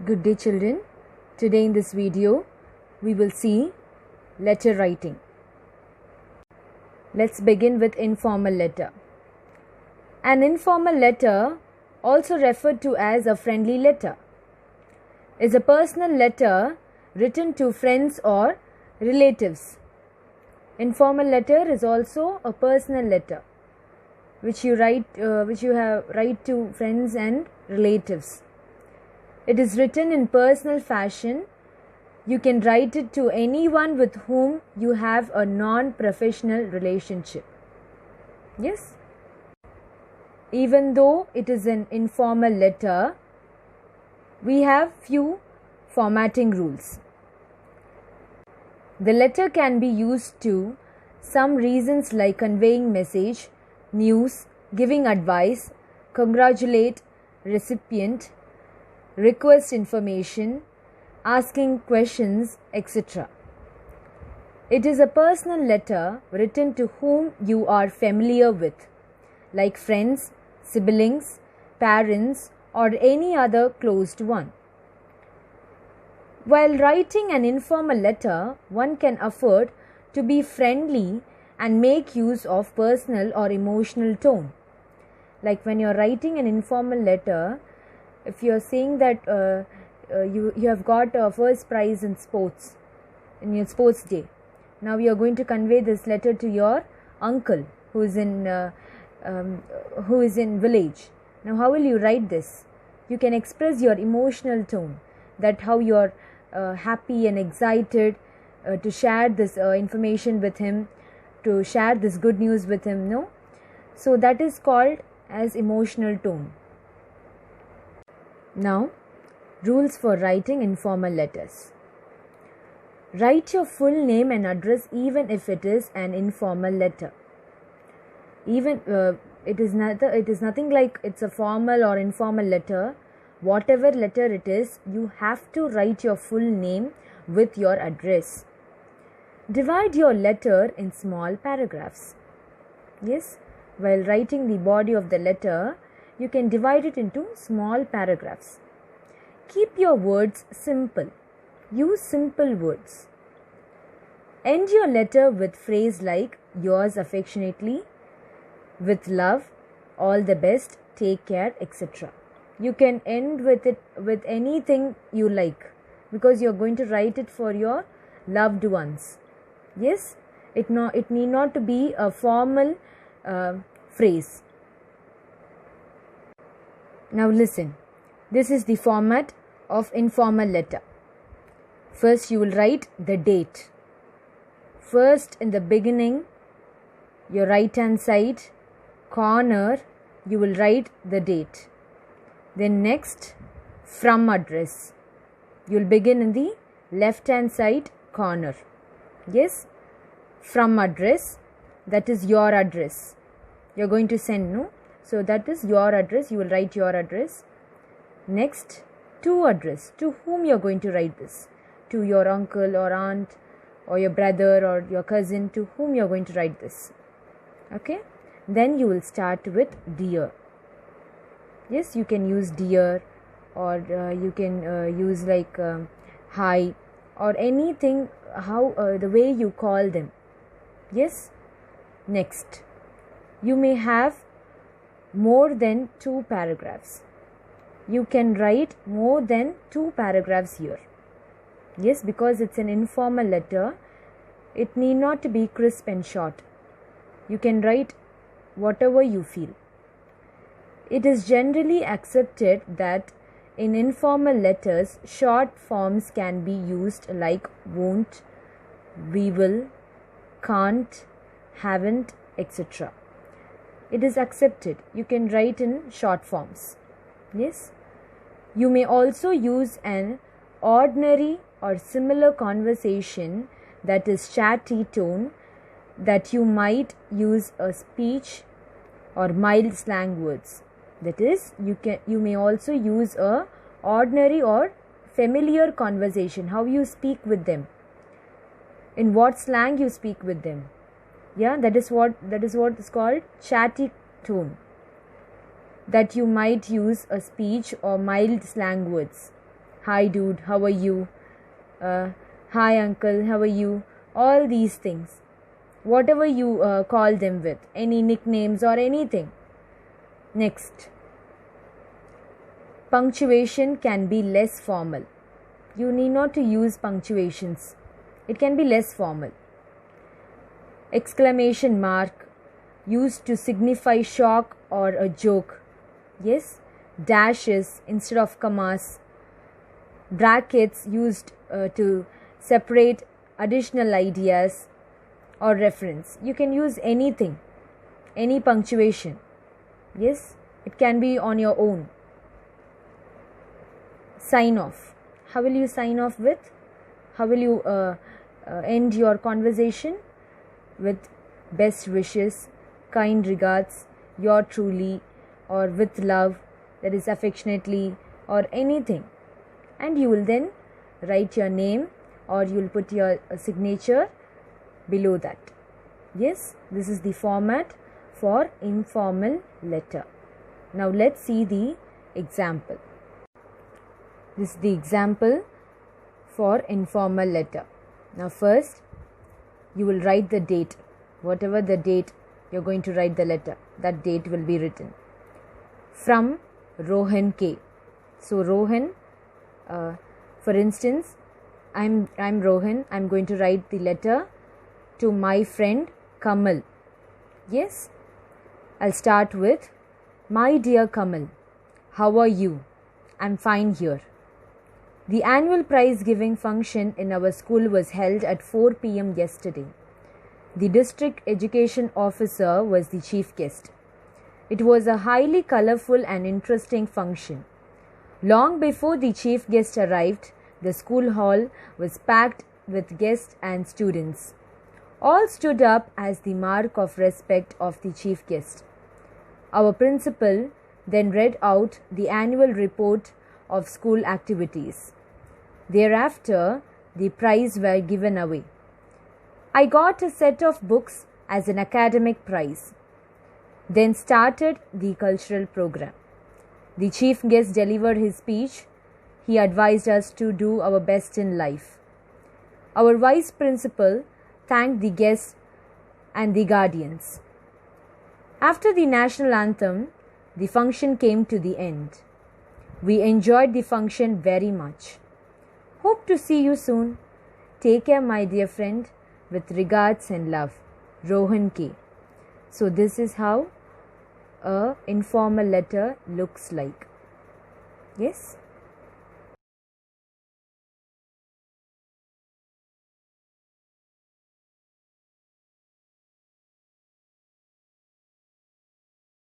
Good day children. Today in this video we will see letter writing. Let's begin with informal letter. An informal letter, also referred to as a friendly letter, is a personal letter written to friends or relatives. Informal letter is also a personal letter which you write to friends and relatives. It is written in personal fashion. You can write it to anyone with whom you have a non-professional relationship. Yes? Even though it is an informal letter, we have few formatting rules. The letter can be used to some reasons like conveying message, news, giving advice, congratulate recipient, request information, asking questions, etc. It is a personal letter written to whom you are familiar with, like friends, siblings, parents, or any other closed one. While writing an informal letter, one can afford to be friendly and make use of personal or emotional tone. Like when you are writing an informal letter, if you are saying that you have got a first prize in sports, in your sports day, now you are going to convey this letter to your uncle who is in village. Now how will you write this? You can express your emotional tone, that how you are happy and excited to share this information with him, to share this good news with him. No, so that is called as emotional tone. Now, rules for writing informal letters. Write your full name and address even if it is an informal letter. Even it is nothing like it's a formal or informal letter. Whatever letter it is, you have to write your full name with your address. Divide your letter in small paragraphs. Yes, while writing the body of the letter, you can divide it into small paragraphs. Keep your words simple. Use simple words. End your letter with phrase like yours affectionately, with love, all the best, take care, etc. You can end with it with anything you like, because you are going to write it for your loved ones. Yes, it need not to be a formal phrase. Now listen, this is the format of informal letter. First you will write the date. First, in the beginning, your right hand side corner, you will write the date. Then next, from address. You will begin in the left hand side corner. Yes, from address, that is your address. You are going to send, no? So that is your address, you will write your address. Next, to address, to whom you are going to write this? To your uncle or aunt or your brother or your cousin, to whom you are going to write this. Okay, then you will start with dear. Yes, you can use dear, or you can use like hi, or anything, how the way you call them. Yes, next, you may have more than 2 paragraphs. You can write more than 2 paragraphs here. Yes, because it's an informal letter, it need not to be crisp and short. You can write whatever you feel. It is generally accepted that in informal letters, short forms can be used like won't, we will, can't, haven't, etc. It is accepted. You can write in short forms. Yes. You may also use an ordinary or similar conversation, that is chatty tone, that you might use a speech or mild slang words. That is, you may also use a ordinary or familiar conversation, how you speak with them, in what slang you speak with them. Yeah, that is what is called chatty tone. that you might use a speech or mild slang words. Hi dude, how are you? Hi uncle, how are you? All these things. Whatever you call them with, any nicknames or anything. Next, punctuation can be less formal. You need not to use punctuations. It can be less formal. Exclamation mark used to signify shock or a joke. Yes, dashes instead of commas. Brackets used to separate additional ideas or reference. You can use anything, any punctuation. Yes, it can be on your own. Sign off. How will you sign off with? How will you end your conversation? With best wishes, kind regards, your truly, or with love, that is affectionately, or anything. And you will then write your name or you will put your signature below that. Yes, this is the format for informal letter. Now let's see the example. This is the example for informal letter. Now first you will write the date. Whatever the date you're going to write the letter, that date will be written. From Rohan K. So Rohan, for instance, I'm Rohan. I'm going to write the letter to my friend Kamal. Yes, I'll start with, my dear Kamal, how are you? I'm fine here. The annual prize giving function in our school was held at 4 p.m. yesterday. The district education officer was the chief guest. It was a highly colorful and interesting function. Long before the chief guest arrived, the school hall was packed with guests and students. All stood up as the mark of respect of the chief guest. Our principal then read out the annual report of school activities. Thereafter, the prize were given away. I got a set of books as an academic prize. Then started the cultural program. The chief guest delivered his speech. He advised us to do our best in life. Our vice principal thanked the guests and the guardians. After the national anthem, the function came to the end. We enjoyed the function very much. Hope to see you soon. Take care, my dear friend. With regards and love, Rohan K. So this is how a informal letter looks like. Yes.